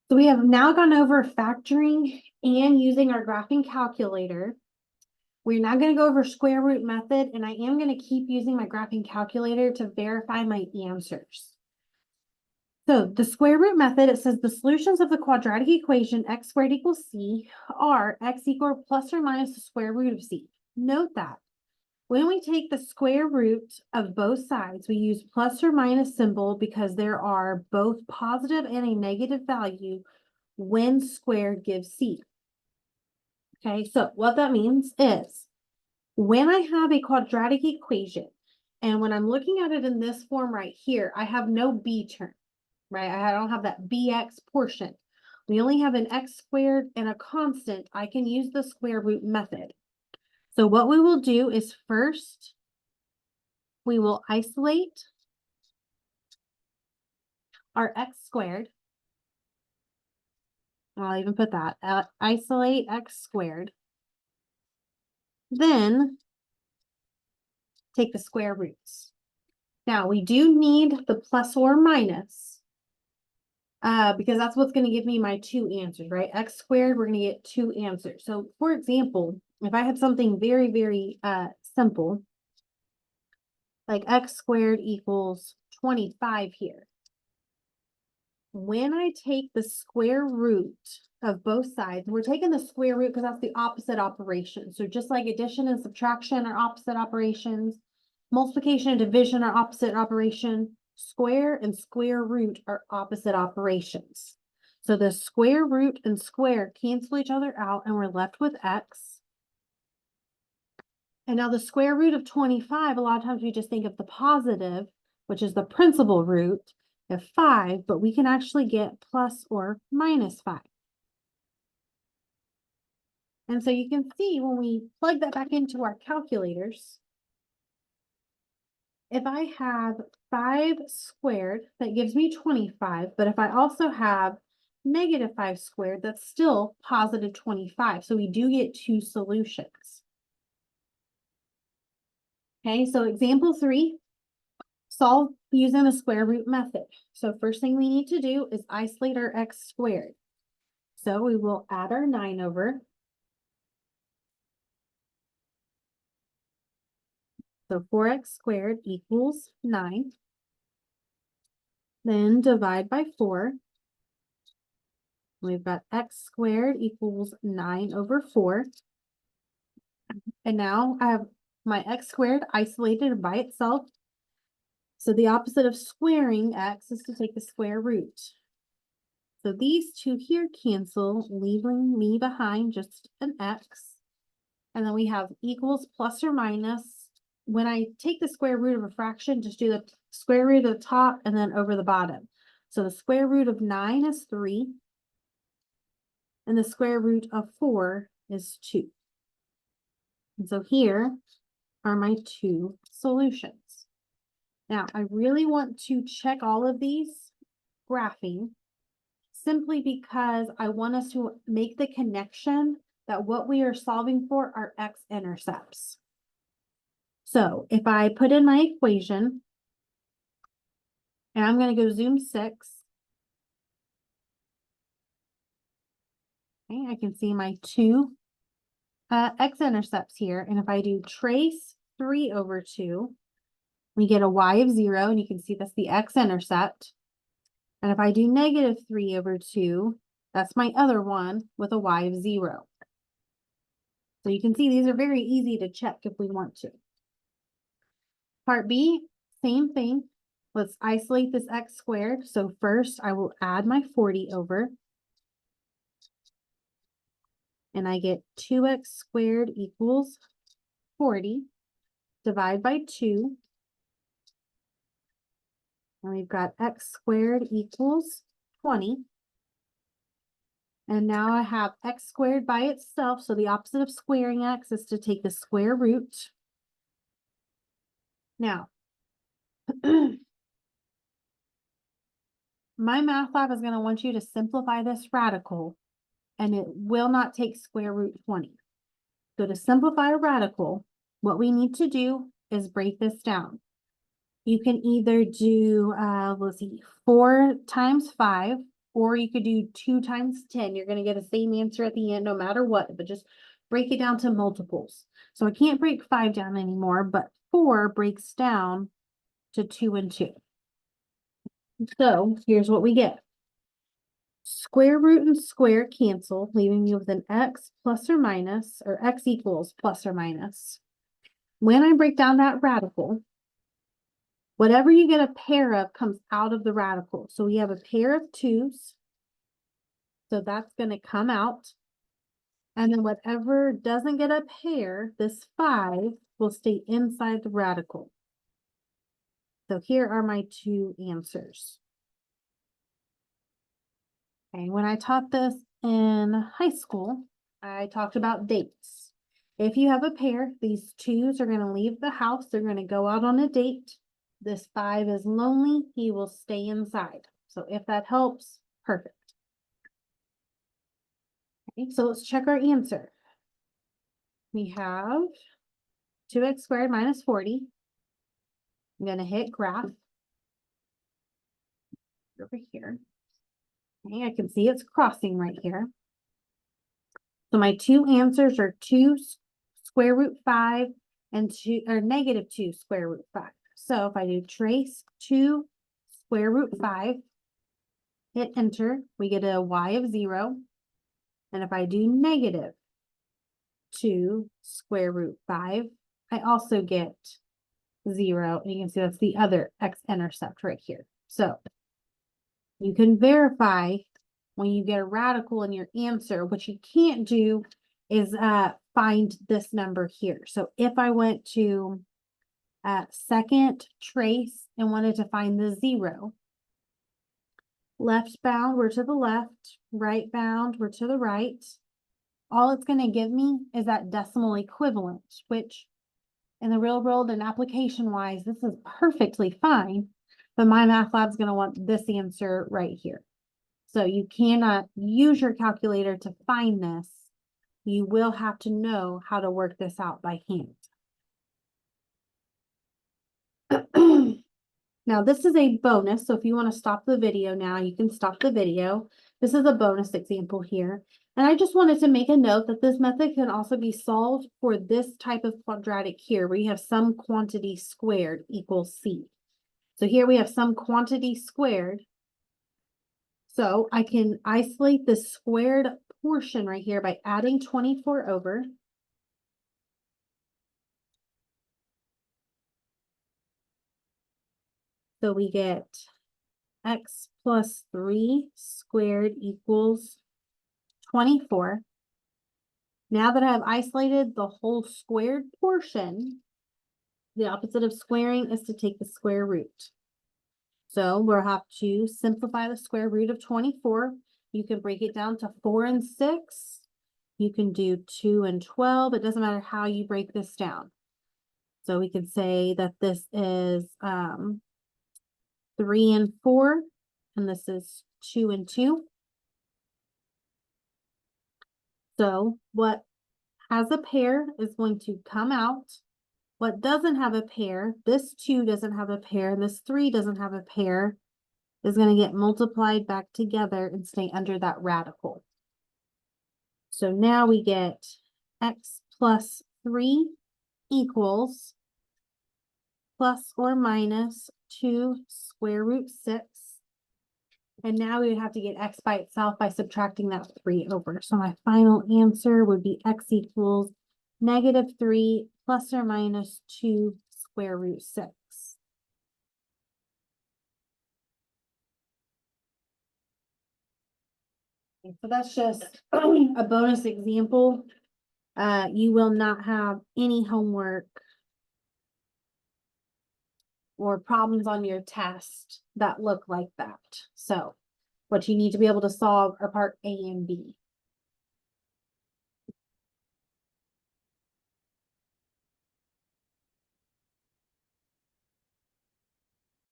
So we have now gone over factoring and using our graphing calculator. We're now going to go over square root method, and I am going to keep using my graphing calculator to verify my answers. So the square root method, it says the solutions of the quadratic equation x squared equals c are x equal plus or minus the square root of c. Note that when we take the square root of both sides, we use plus or minus symbol because there are both positive and a negative value when squared gives c. Okay, so what that means is when I have a quadratic equation, and when I'm looking at it in this form right here, I have no b term, right? I don't have that bx portion. We only have an x squared and a constant. I can use the square root method. So what we will do is first, we will isolate our x squared. I'll even put that, isolate x squared. Then take the square roots. Now we do need the plus or minus because that's what's going to give me my two answers, right? X squared, we're going to get two answers. So for example, if I had something very, very simple, like x squared equals 25 here. When I take the square root of both sides, we're taking the square root because that's the opposite operation. So just like addition and subtraction are opposite operations, multiplication and division are opposite operation, square and square root are opposite operations. So the square root and square cancel each other out and we're left with x. And now the square root of 25, a lot of times we just think of the positive, which is the principal root of 5, but we can actually get plus or minus 5. And so you can see when we plug that back into our calculators, if I have 5 squared, that gives me 25. But if I also have negative 5 squared, that's still positive 25. So we do get two solutions. Okay, so example 3, solve using the square root method. So first thing we need to do is isolate our x squared. So we will add our 9 over. So 4x squared equals 9. Then divide by 4. We've got x squared equals 9 over 4. And now I have my x squared isolated by itself. So the opposite of squaring x is to take the square root. So these two here cancel, leaving me behind just an x. And then we have equals plus or minus. When I take the square root of a fraction, just do the square root of the top and then over the bottom. So the square root of 9 is 3. And the square root of 4 is 2. And so here are my two solutions. Now, I really want to check all of these graphing simply because I want us to make the connection that what we are solving for are x-intercepts. So if I put in my equation, and I'm going to go zoom 6, okay, I can see my two x-intercepts here. And if I do trace 3 over 2, we get a y of 0, and you can see that's the x-intercept. And if I do negative 3 over 2, that's my other one with a y of 0. So you can see these are very easy to check if we want to. Part B, same thing. Let's isolate this x squared. So first I will add my 40 over. And I get 2x squared equals 40. Divide by 2. And we've got x squared equals 20. And now I have x squared by itself. So the opposite of squaring x is to take the square root. Now, my math lab is going to want you to simplify this radical, and it will not take square root 20. So to simplify a radical, what we need to do is break this down. You can either do, let's see, 4 times 5 or you could do 2 times 10. You're going to get the same answer at the end, no matter what, but just break it down to multiples. So I can't break 5 down anymore, but 4 breaks down to 2 and 2. So here's what we get. Square root and square cancel, leaving me with an x plus or minus, or x equals plus or minus. When I break down that radical, whatever you get a pair of comes out of the radical. So we have a pair of 2's. So that's going to come out. And then whatever doesn't get a pair, this 5 will stay inside the radical. So here are my 2 answers. Okay, when I taught this in high school, I talked about dates. If you have a pair, these 2's are going to leave the house. They're going to go out on a date. This 5 is lonely. He will stay inside. So if that helps, perfect. Okay, so let's check our answer. We have 2x squared minus 40. I'm going to hit graph over here. Okay, I can see it's crossing right here. So my 2 answers are 2 square root 5 and 2 or negative 2 square root 5. So if I do trace 2 square root 5, hit enter, we get a y of 0. And if I do negative 2 square root 5, I also get 0. And you can see that's the other x-intercept right here. So you can verify when you get a radical in your answer. What you can't do is find this number here. So if I went to second trace and wanted to find the 0, left bound, we're to the left, right bound, we're to the right. All it's going to give me is that decimal equivalent, which in the real world and application wise, this is perfectly fine. But my math lab's going to want this answer right here. So you cannot use your calculator to find this. You will have to know how to work this out by hand. Now, this is a bonus. So if you want to stop the video now, you can stop the video. This is a bonus example here. And I just wanted to make a note that this method can also be solved for this type of quadratic here, where you have some quantity squared equals c. So here we have some quantity squared. So I can isolate the squared portion right here by adding 24 over. So we get x plus 3 squared equals 24. Now that I've isolated the whole squared portion, the opposite of squaring is to take the square root. So we'll have to simplify the square root of 24. You can break it down to 4 and 6. You can do 2 and 12. It doesn't matter how you break this down. So we can say that this is 3 and 4, and this is 2 and 2. So what has a pair is going to come out. What doesn't have a pair, this 2 doesn't have a pair, and this 3 doesn't have a pair, is going to get multiplied back together and stay under that radical. So now we get x plus 3 equals plus or minus 2 square root 6. And now we would have to get x by itself by subtracting that 3 over. So my final answer would be x equals negative 3 plus or minus 2 square root 6. Okay, so that's just a bonus example. You will not have any homework or problems on your test that look like that. So what you need to be able to solve are part A and B.